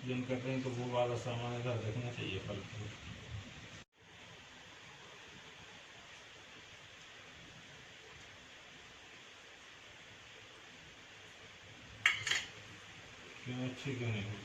Gym कर रहे हैं तो वो वाला सामान इधर देखना चाहिए फल फ्रूट। क्यों अच्छी क्यों नहीं हुई?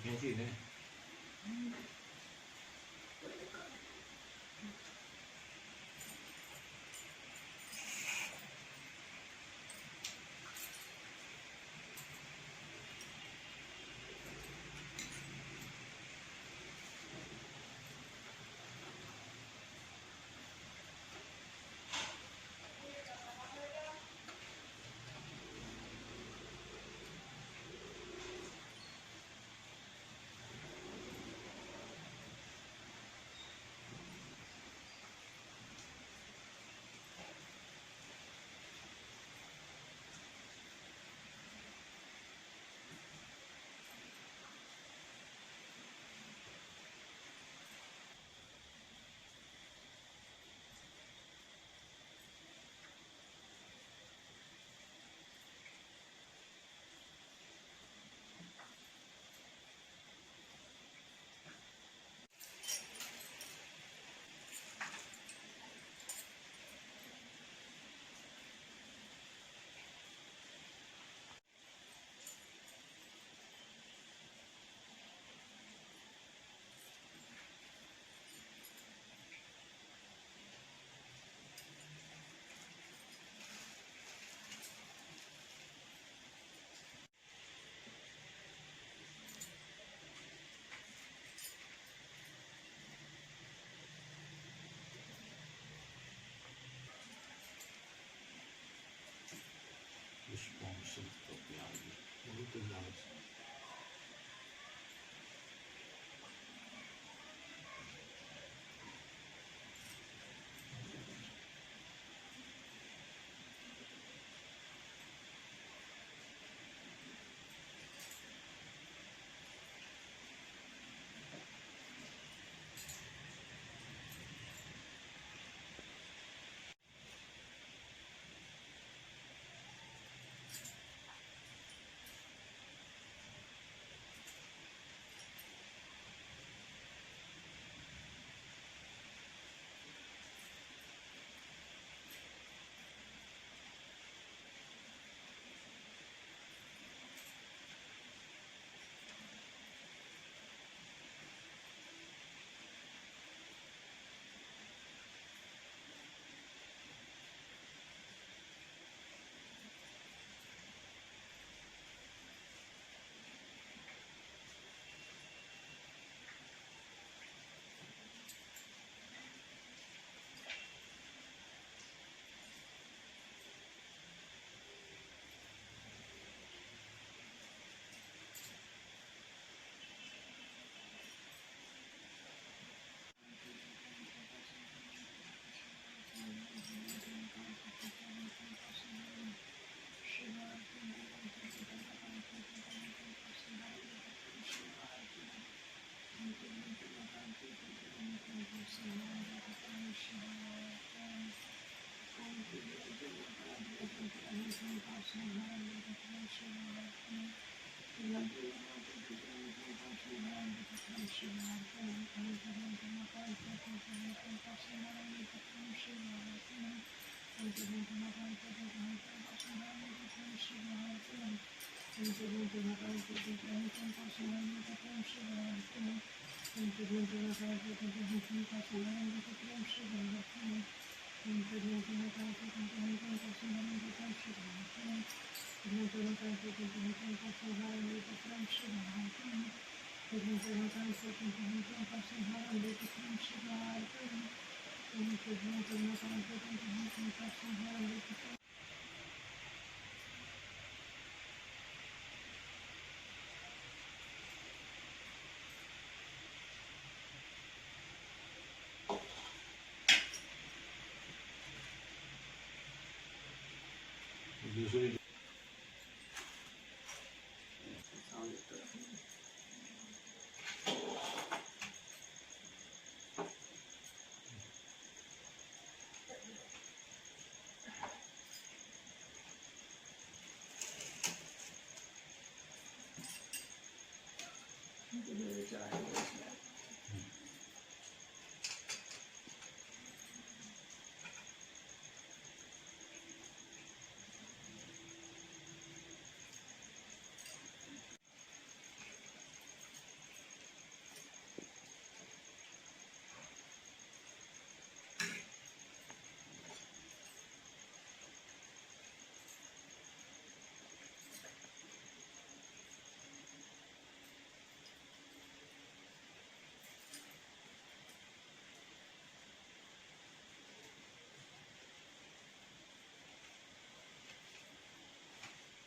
क्या चीज़ है? Shiva दूसरी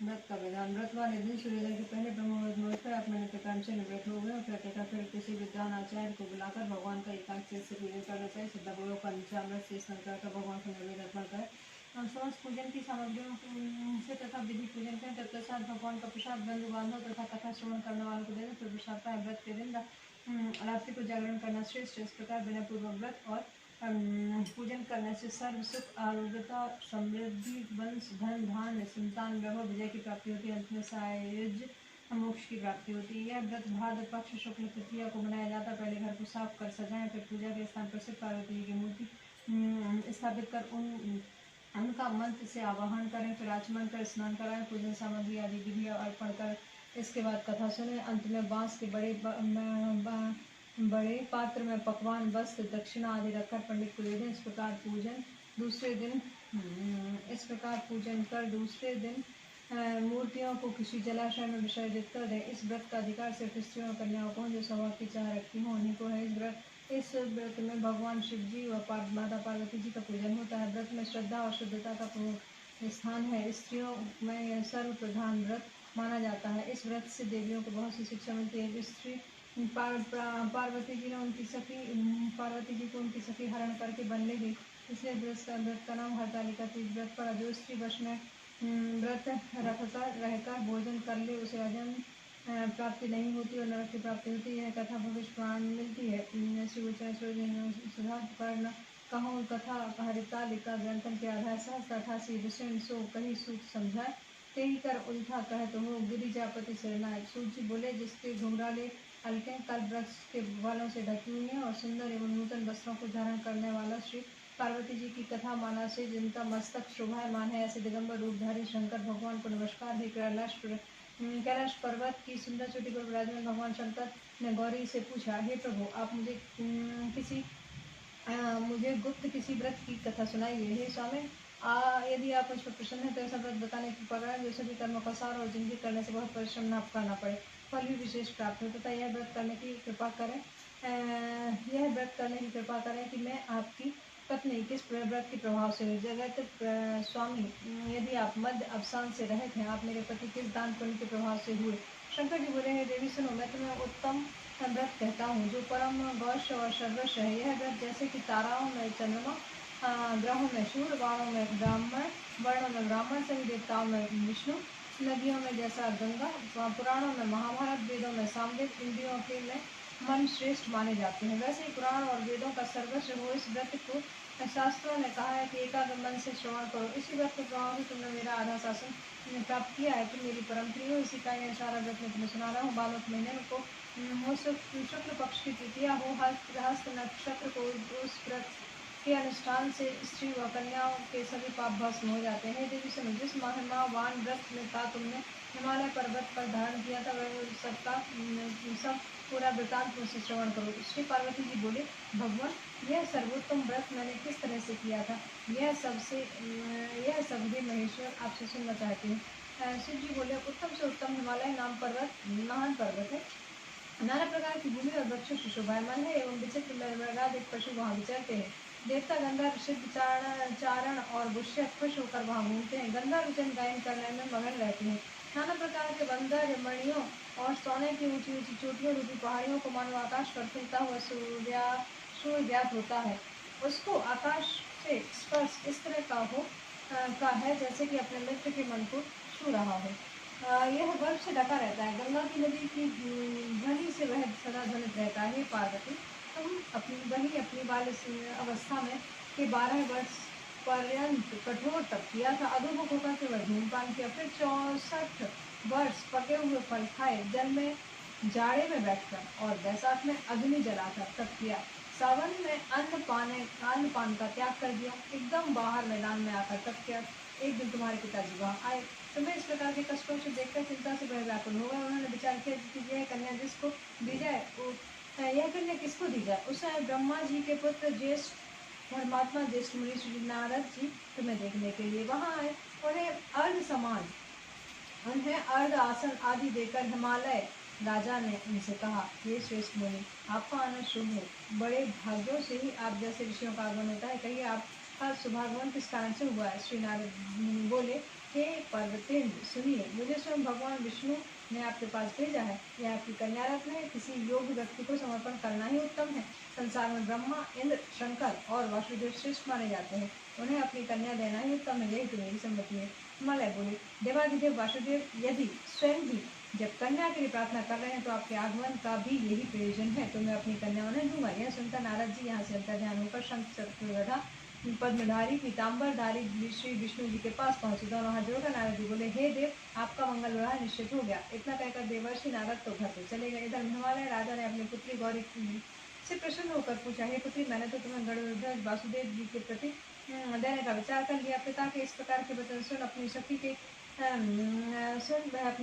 व्रत का विधान। व्रत वाले दिन सूर्योदय के पहले ब्रह्ममुहूर्त में उठकर आप मैंने प्रकार से निवृत्त हो गए और प्रतिका फिर किसी विद्वान आचार्य को बुलाकर भगवान का एकांत से पूजन करना चाहिए। श्रद्धापूर्वक पंचामृत से स्नान कर भगवान को नैवेद्य अर्पण करें। समस्त पूजन की सामग्रियों से तथा विधि पूजन करें। तत्पश्चात भगवान का प्रसाद बंधु बांधव तथा कथा श्रवण करने वालों को देना। फिर प्रसाद पाए। व्रत के दिन रात्रि को जागरण करना श्रेष्ठ। इस प्रकार बिना पूर्वक व्रत और पूजन करने से सर्व सुख आरोग्यता समृद्धि वंश धन धान्य संतान वैभव विजय की प्राप्ति होती है। अंत में सायुज मोक्ष की प्राप्ति होती है। यह व्रत भाद्र पक्ष शुक्ल तृतीया को मनाया जाता है। पहले घर को साफ कर सजाएं, फिर पूजा के स्थान पर शिव पार्वती जी की मूर्ति स्थापित कर उनका मंत्र से आवाहन करें। फिर आचमन कर स्नान कराएं, पूजन सामग्री आदि विधि अर्पण कर इसके बाद कथा सुने। अंत में बांस के बड़े पात्र में पकवान वस्त्र दक्षिणा आदि रखकर पंडित को दे दें। इस प्रकार पूजन कर दूसरे दिन मूर्तियों को किसी जलाशय में विसर्जित कर दें। इस व्रत का अधिकार सिर्फ स्त्रियों और कन्याओं को, जो स्वभाव की चाह रखती हों, उन्हीं को है। इस व्रत में भगवान शिव जी व माता पार्वती जी का पूजन होता है। व्रत में श्रद्धा और शुद्धता का प्रमुख स्थान है। स्त्रियों में यह सर्व प्रधान व्रत माना जाता है। इस व्रत से देवियों को बहुत सी शिक्षा मिलती है। स्त्री पार्वती जी को उनकी सखी हरण करके बन ले गई, इसलिए व्रत का नाम हरतालिका तीज व्रत पड़ा। जो स्त्री वश में व्रत रहकर भोजन कर ले, उसे अजन्म प्राप्ति नहीं होती और नरक की प्राप्ति होती है। कथा भविष्य पुराण मिलती है। सुधाकर्ण कहूँ कथा हरितालिका ग्रंथन के आधार 788 विषण सो कही सूत समझाए, तेही कर उल्था कहत हो गिरिजापति सिरनायक। सूत जी बोले, जिसके घुंघराले हल्के कल्प वृक्ष के बालों से ढकी हुई है और सुंदर एवं नूतन वस्त्रों को धारण करने वाला श्री पार्वती जी की कथा माला से जिनका मस्तक शोभायमान है, ऐसे दिगंबर रूपधारी शंकर भगवान को नमस्कार। हे कैलाश पर्वत की सुंदर चोटी पर विराजमान भगवान शंकर ने गौरी से पूछा, हे प्रभु, आप मुझे गुप्त किसी व्रत की कथा सुनाइए। हे स्वामी, यदि आप मुझ पर प्रसन्न हैं तो ऐसा व्रत बताने की कृपा करें जो सभी कर्मों का सार और जिनके करने से बहुत परिश्रम न करना पड़े, फल भी विशेष प्राप्त हो, तथा यह व्रत करने की कृपा करें कि मैं आपकी पत्नी किस व्रत के प्रभाव से हुई। जगत स्वामी, यदि आप मध्य अवसान से रहित हैं, आप मेरे पति किस दान पुण्य के प्रभाव से हुए। शंकर जी बोले, हे देवी सुनो, मैं तुम्हें उत्तम व्रत कहता हूँ जो परम गौश और सर्वस्व है। यह व्रत जैसे कि ताराओं में चंद्रमा, ग्रहों में सूर्य, बाणों में ब्राह्मण, वर्णों में ब्राह्मण, सभी देवताओं में विष्णु, नदियों में जैसा गंगा, पुराणों में महाभारत, वेदों में सामवेद, इंद्रियों के में मन श्रेष्ठ माने जाते हैं, वैसे ही पुराण और वेदों का सर्वस्व हो। इस व्रत को शास्त्रों ने कहा है कि एकाग्र मन से श्रवण करो। इसी व्रत के प्रभाव से तुमने मेरा आधा शासन प्राप्त किया है। तुम मेरी परम प्रिय हो। इसी का यह सारा व्रत मैं तुम्हें सुना रहा हूँ। बालक महीने को हो शुक्ल पक्ष की तृतीया हो, हस्त नक्षत्र को उस व्रत के अनुष्ठान से स्त्री व कन्याओं के सभी पाप भस्म हो जाते हैं। देवी सुनो, जिस महावान व्रत में था तुमने हिमालय पर्वत पर धारण किया था, वह सबका सब पूरा वृतांत मुझसे श्रवण करो। श्री पार्वती जी बोले, भगवान, यह सर्वोत्तम व्रत मैंने किस तरह से किया था, यह सब भी महेश्वर आपसे सुनना चाहते हैं। शिव जी बोले, उत्तम से उत्तम हिमालय नाम पर्वत महान पर्वत है। नाना प्रकार की भूमि और वृक्षों से शोभायमान है एवं विचित्र मृगादिक पशु वहाँ विचरते हैं। देवता गंधर्व सिद्ध चारण और गुष्य खुश होकर वहाँ घूमते हैं। गंधर्व जन गायन करने में मगन रहते हैं। नाना प्रकार के बंदर मणियों और सोने की ऊंची ऊंची चोटियों रूपी पहाड़ियों को मानो आकाश पर खिलता हुआ सूर्य ज्ञात होता है। उसको आकाश से स्पर्श इस तरह का है जैसे कि अपने मित्र के मन को छू रहा हो। यह बर्फ से ढका रहता है। गंगा की नदी की ध्वनि से वह सदा ध्वनित रहता है। पार्वती, तुम अपनी बाल अवस्था में के 12 वर्ष पर्यंत कठोर तप किया था। अधोमुख होकर केवल धूमपान किया, फिर 64 वर्ष पके हुए फल खाए, जल में जाड़े में बैठकर और बैसाख में अग्नि जलाकर तप किया। सावन में अन्न पान का त्याग कर दिया। एकदम बाहर मैदान में आकर तप किया। एक दिन तुम्हारे पिताजी वहाँ आए। तुम्हें इस प्रकार के कष्टों से देखकर चिंता से वह व्याकुल हो गए। उन्होंने विचार किया कि यह कन्या जिसको दी जाए, यह कन्या किसको दी जाए। उस समय ब्रह्मा जी के पुत्र ज्येष्ठ परमात्मा ज्येष्ठ मुनि श्री नारद जी तुम्हें देखने के लिए वहाँ आए। उन्हें अर्ध आसन आदि देकर हिमालय राजा ने उनसे कहा, हे श्रेष्ठ मुनि, आपका आना शुभ हो। बड़े भाग्यों से ही आप जैसे ऋषियों का आगमन होता है। कहिए आपका सौभाग्यवान किस कारण से हुआ है। श्री नारद मुनि बोले, हे पर्वतेंद्र, सुनिए, मुझे स्वयं भगवान विष्णु ने आपके पास भेजा है। यह आपकी कन्या रत्न है। किसी योग्य व्यक्ति को समर्पण करना ही उत्तम है। संसार में ब्रह्मा, इंद्र, शंकर और वासुदेव श्रेष्ठ माने जाते हैं। उन्हें अपनी कन्या देना ही उत्तम है। यही तो मेरी सम्मति है। हिमालय बोले, देवाधिदेव वासुदेव यदि स्वयं ही जब कन्या के लिए प्रार्थना कर रहे हैं तो आपके आगमन का भी यही प्रयोजन है। तो मैं अपनी कन्या उन्हें दूंगा। यह सुनकर नारद जी यहाँ से अंतर्ध्यान होकर शंख चक्र गदा पद्मधारी पीताम्बरधारी श्री विष्णु जी के पास पहुंचे। दोनों हाथ जोड़कर नारद जी बोले, हे देव, आपका मंगल विवाह निश्चित हो गया। इतना कहकर देवर्षि नारद तो घर पे चले गए। इधर हिमालय राजा ने अपनी पुत्री गौरी से प्रसन्न होकर पूछा, हे पुत्री, मैंने तो तुम्हें गणध्वज वासुदेव जी के प्रति देने का विचार कर लिया। पिता के इस प्रकार के वचन सुन वह अपनी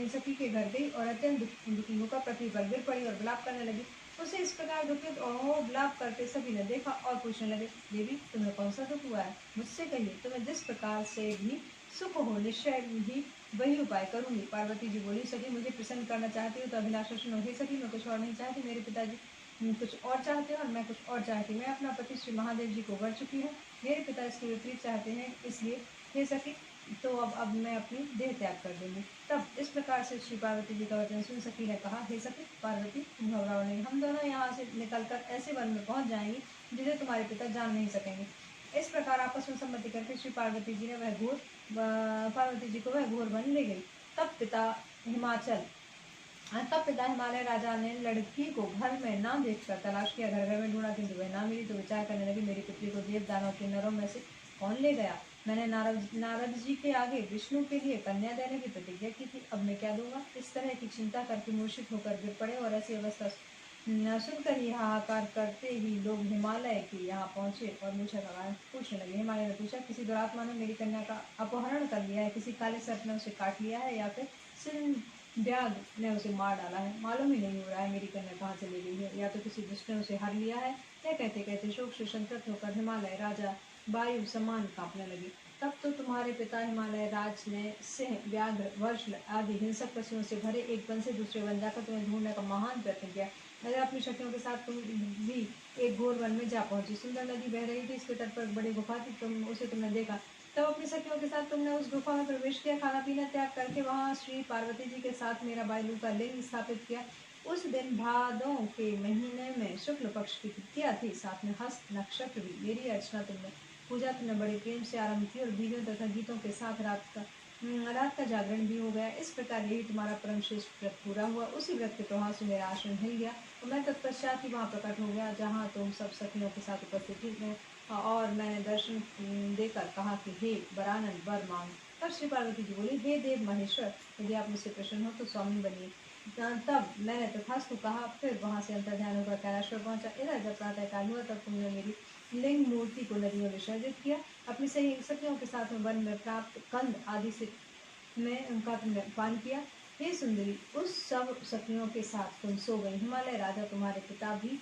सखी के घर गई और अत्यंत दुखी होकर पृथ्वी पर गिर पड़ी और विलाप करने लगी। उसे इस प्रकार दुखित और विलाप करते सभी ने देखा और पूछने लगे, देवी, तुम्हें कौन सा दुख हुआ है, मुझसे कहिए, तुम्हें जिस प्रकार से भी सुख हो निश्चय ही वही उपाय करूंगी। पार्वती जी बोली, सखी, मुझे प्रसन्न करना चाहती हो तो अभिलाषा सुनो। हे सखी, मैं कुछ और नहीं चाहती। मेरे पिताजी कुछ और चाहते हैं और मैं कुछ और चाहती। मैं अपना पति श्री महादेव जी को वर चुकी हूँ। मेरे पिता इसके विपरीत चाहते हैं, इसलिए हे सखी, तो अब मैं अपनी देह त्याग कर दूंगी। तब इस प्रकार से श्री पार्वती जी का वचन सुन सखी ने कहा, हे सखी पार्वती, तुम घबराओ नहीं। हम दोनों यहाँ से निकलकर ऐसे वन में पहुँच जाएंगे जिसे तुम्हारे पिता जान नहीं सकेंगे। इस प्रकार आपस में सम्मति करके श्री पार्वती जी को वह घोर वन ले गई। तब पिता हिमालय राजा ने लड़की को घर में ना देखकर तलाश किया। घर घर में ढूंढा किंतु वह ना मिली। तो विचार करने लगी, मेरी पुत्री को देव दानव किन्नरों में से कौन ले गया। मैंने नारद जी के आगे विष्णु के लिए कन्या देने की प्रतिज्ञा की थी। अब मैं क्या दूंगा। इस तरह की चिंता करके मूर्छित होकर गिर पड़े और ऐसी अवस्था सुनकर ही हाहाकार करते ही लोग हिमालय के यहाँ पहुंचे और पूछने लगे। हिमालय ने पूछा, किसी दुरात्मा ने मेरी कन्या का अपहरण कर लिया है, किसी काले सर्प ने उसे काट लिया है या फिर सिंध्याग ने उसे मार डाला है। मालूम ही नहीं हो रहा है मेरी कन्या कहाँ से ले गई है, या तो किसी दुष्ट ने उसे हर लिया है। यह कहते कहते शोक से संतप्त होकर हिमालय राजा वायु समान कांपने लगे। तब तो तुम्हारे पिता हिमालय राज ने सिंह, व्याघ्र, वज्र आदि हिंसक पशुओं से भरे एक वन से दूसरे वन जाकर तुम्हें ढूंढने का महान प्रयत्न किया। अगर अपनी शक्तियों के साथ तुम भी एक घोर वन में जा पहुंची। सुंदर नदी बह रही थी, इसके तट पर बड़ी गुफा थी, तुमने देखा। तब अपनी सखियों के साथ तुमने उस गुफा में प्रवेश किया। खाना पीना त्याग करके वहाँ श्री पार्वती जी के साथ मेरा बायलू का लिंग स्थापित किया। उस दिन भादों के महीने में शुक्ल पक्ष की तृतीया थी, साथ में हस्त नक्षत्र भी। मेरी अर्चना पूजा तुमने बड़े प्रेम से आरंभ की और बीजों तथा गीतों के साथ रात का जागरण भी हो गया। इस प्रकार यही तुम्हारा परम श्रेष्ठ व्रत पूरा हुआ। उसी व्रत के प्रभाव से मेरा आश्रम हिल गया और मैं तत्पश्चात ही वहाँ प्रकट हो गया जहाँ तुम सब सखियों के साथ उपस्थित थी। और मैंने दर्शन देकर कहा कि हे वरानन, वर मांग। तब श्री पार्वती जी बोली, हे देव महेश्वर, यदि आप मुझसे प्रसन्न हो तो स्वामी बनिए। तब मैंने तथास्तु कहा। फिर वहाँ से अंतर्ध्यान होकर कैलाश्वर पहुंचा। इधर जब प्रातः काल हुआ तब तुमने मेरी लिंग मूर्ति को नदी में विसर्जित किया। अपनी सही सखियों के साथ में वन में प्राप्त कंद आदि से में उनका तुमने पान किया। हे सुंदरी, उस सब सखियों के साथ तुम सो गई। हिमालय राजा तुम्हारे पिता भी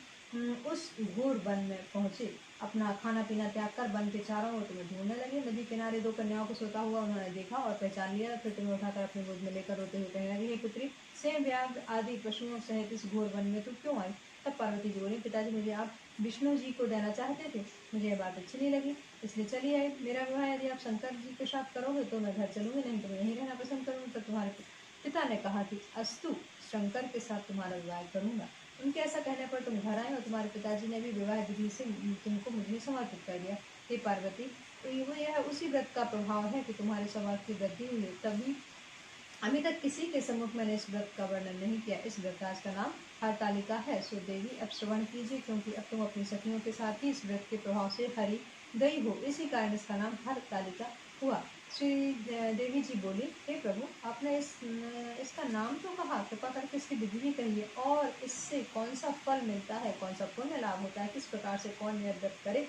उस घोर वन में पहुंचे। अपना खाना पीना त्याग कर वन के चारों ओर तुम्हें ढूंढने लगे। नदी किनारे दो कन्याओं को सोता हुआ उन्होंने देखा और पहचान लिया। फिर तुम्हें उठाकर अपनी गोद में लेकर रोते हुए कहने लगे, हे पुत्री, सिंह व्याघ्र आदि पशुओं सहित इस घोर वन में तुम क्यों आई? तब पार्वती जी बोली, पिताजी, मुझे आप विष्णु जी को देना चाहते थे। मुझे यह बात अच्छी नहीं लगी, इसलिए चली आई। मेरा विवाह यदि आप शंकर जी के साथ करोगे तो मैं घर चलूंगी, नहीं तो मैं यहीं रहना पसंद करूंगी। तब तुम्हारे पिता ने कहा कि अस्तु, शंकर के साथ तुम्हारा विवाह करूंगा। उनके ऐसा कहने पर तुम घर आए और तुम्हारे पिताजी ने भी विवाह विधि से तुमको मुझे समर्पित कर दिया। हे पार्वती, तो यह उसी व्रत का प्रभाव है कि तुम्हारे स्वभाव की वृद्धि हुई है। तभी अभी तक किसी के सम्मुख मैंने इस व्रत का वर्णन नहीं किया। इस व्रतराज का नाम हरतालिका है। सो देवी, अब श्रवण कीजिए, क्योंकि अब तुम अपनी सखियों के साथ ही इस व्रत के प्रभाव से हरी गई हो, इसी कारण इसका नाम हरतालिका हुआ। श्री देवी जी बोली, हे प्रभु, आपने इसका नाम तो कहा, कृपा करके इसकी विधि भी कहिए, और इससे कौन सा फल मिलता है, कौन सा पुण्य लाभ होता है, किस प्रकार से कौन यह व्रत करे।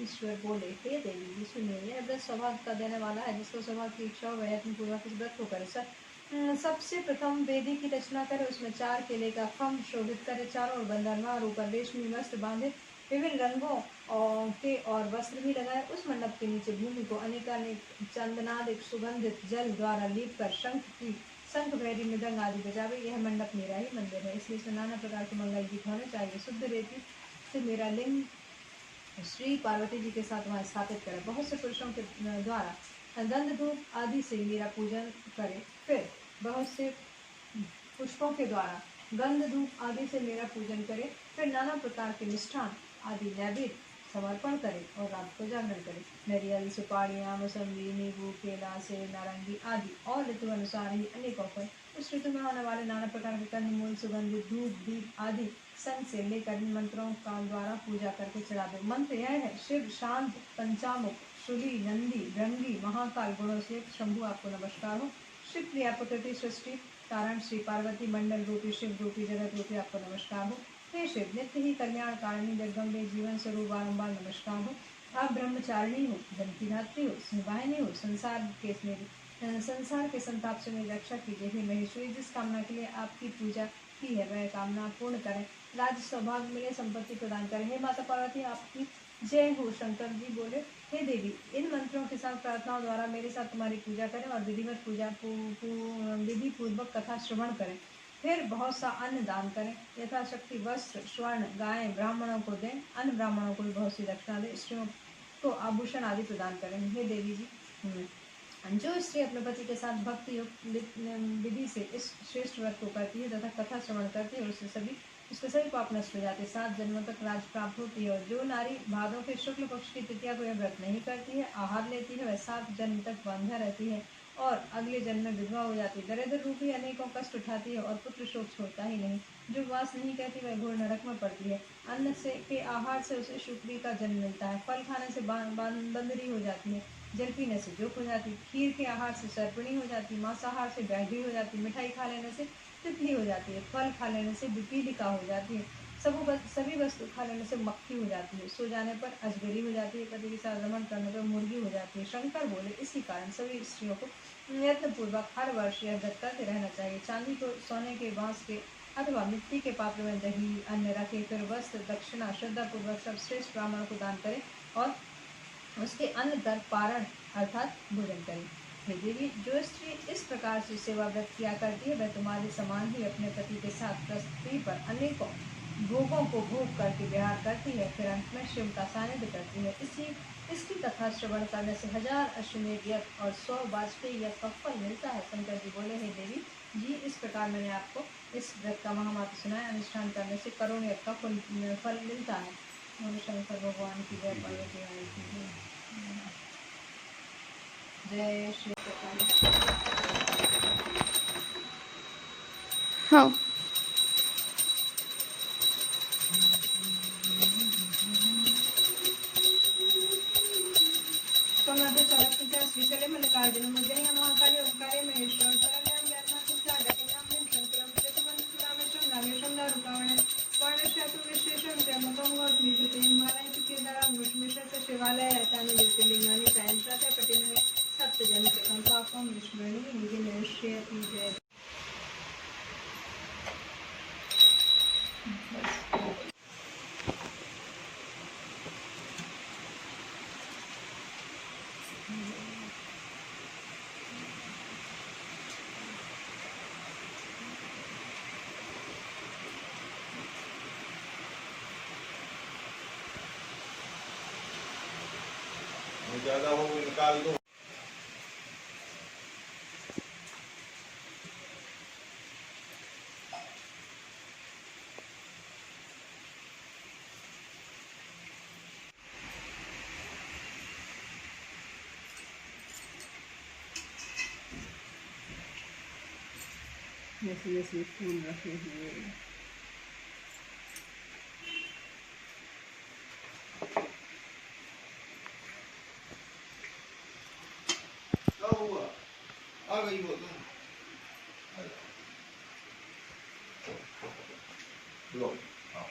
ईश्वर बोले, हे देवी जी, सुनिए, यह व्रत सौभाग्य का देने वाला है। जिसको सौभाग्य की इच्छा हो वह यत्न पूर्वक इस व्रत को करे। सबसे प्रथम वेदी की रचना करे, उसमें 4 केले का खम्भ शोभित करे, चारों ओर बंधनवार, ऊपर रेशमी वस्त्र बांधे, विभिन्न रंगों के और वस्त्र भी लगाए। उस मंडप के नीचे भूमि को अनेकानेक चंदनादिक सुगंधित जल द्वारा लीप कर शंख भैरी मृदंग आदि बजावे। यह मंडप मेरा ही मंदिर है, इसलिए इसमें नाना प्रकार के मंगल गीत होने चाहिए। शुद्ध रेती से मेरा लिंग श्री पार्वती जी के साथ वहाँ स्थापित करे। बहुत से पुरुषों के द्वारा गंध धूप आदि से मेरा पूजन करे। फिर बहुत से पुष्पों के द्वारा गंध धूप आदि से मेरा पूजन करे। फिर नाना प्रकार के मिष्ठान आदि नैवेद्य समर्पण करे और रात को जागरण करे। नारियल, सुपारियाँ, मौसम्बी, नींबू, केला, सेब, नारंगी आदि और ऋतु अनुसार ही अनेकों फल, उस ऋतु में होने वाले नाना प्रकार के कंदमूल, सुगंधित धूप दीप आदि संग से लेकर मंत्रों का द्वारा पूजा करके चढ़ा दो। मंत्र यह है, शिव शांत पंचामुख शूली नंदी भृंगी महाकाल गुणों से शंभु आपको नमस्कार हो। शिव प्रिया प्रकृति सृष्टि कारण श्री पार्वती मंडल रूपी शिव रूपी जगत रूपी आपको नमस्कार हो। हे शिव, नित्य ही कल्याण कारिणी जगदम्बे जीवन स्वरूप बारंबार नमस्कार हो। आप ब्रह्मचारिणी हो, धन की धात्री हो, सिंहवाहिनी हो, संसार के संताप से मेरी रक्षा कीजिए। हे महेश्वरी, जिस कामना के लिए आपकी पूजा की है वह कामना पूर्ण करें, राज्य सौभाग्य मिले, संपत्ति प्रदान करें। हे माता पार्वती, आपकी जय हो। शंकर जी बोले, हे देवी, इन मंत्रों के साथ प्रार्थनाओं द्वारा मेरे साथ तुम्हारी पूजा करें और विधिवत पूजा विधि पूर्वक कथा श्रवण करें। फिर बहुत सा अन्न दान करें, यथाशक्ति वस्त्र स्वर्ण गायें ब्राह्मणों को दें, अन्य ब्राह्मणों को भी बहुत सी दक्षिणा दें, स्त्रियों को आभूषण आदि प्रदान करें। हे देवी जी, जो स्त्री अपने पति के साथ भक्ति युक्त विधि से इस श्रेष्ठ व्रत को करती है तथा कथा श्रवण करती है, उसके सभी पाप नष्ट हो जाते, 7 जन्मों तक राज प्राप्त होती है। और जो नारी भादों के शुक्ल पक्ष की तृतीया को यह व्रत नहीं करती है, आहार लेती है, वह 7 जन्म तक बांध्या रहती है और अगले जन्म में विधवा हो जाती है। दरिद्र रूपी अनेकों कष्ट उठाती है और पुत्र शोक छोड़ता ही नहीं। जो उपवास नहीं करती वह घोर नरक में पड़ती है। अन्न से के आहार से उसे शुक्री का जन्म मिलता है, फल खाने से बंदरी हो जाती है, जल पीने से जोक हो जाती, खीर के आहार से सर्पिणी हो जाती, मांसाहार से व्याघ्री हो जाती, मिठाई खा लेने से तितली हो जाती है, फल खा लेने से विपीलिका हो जाती है, सभी वस्तु खा लेने से मक्खी हो जाती है, सो जाने पर अजगरी हो जाती है, पति के साथ रमण करने पर मुर्गी हो जाती है। शंकर बोले, इसी कारण सभी स्त्रियों को यत्न पूर्वक हर वर्ष यह व्रत करते रहना चाहिए। चांदी को सोने के, बांस के अथवा मिट्टी के पात्र में दही अन्न रखे, फिर वस्त्र दक्षिणा श्रद्धा पूर्वक सब श्रेष्ठ ब्राह्मण को दान करे और उसके अन्न कर पारण अर्थात भोजन करें। हे देवी, जो स्त्री इस प्रकार से सेवा व्रत किया करती है वह तुम्हारे समान ही अपने पति के साथ पृथ्वी पर अनेकों भोगों को भोग करके विहार करती है, फिर अंत में शिव का सानिध्य करती है। इसकी कथा श्रवण करने से 1000 अश्वमेध यज्ञ और 100 वाजपेयी यज्ञ का फल मिलता है। शंकर जी बोले, हे देवी जी, इस प्रकार मैंने आपको इस व्रत का महामात्र सुनाया। अनुष्ठान करने से करोड़ यज्ञ का फल मिलता है। शंकर भगवान की जय, पार्वती माई की जय। जय श्री कृष्ण। हाँ, श्रीशैले मल्लिकार्जुन मुद्दे महाकाली ओंकारे महेश्वर शरण्यं व्यासनाथं दक्षिणामूर्तिं शंकरं चतुर्मंत्रामेशं नागेशं दारुकावणे स्वर्णशतु विशेषं त्र्यंबकं गौतमीपते हिमालय लक्ष्मीधरं विष्णुशस्य शिवालय एतानि ज्योतिर्लिङ्गानि सायंकाले पठिने सप्तजन्मकं पापं विस्मरणे विघ्नश्यति जय। ज्यादा हो निकाल दो। जैसे जैसे फूल रखे हुए क्या हुआ? आ गई वो तुम। लो आओ।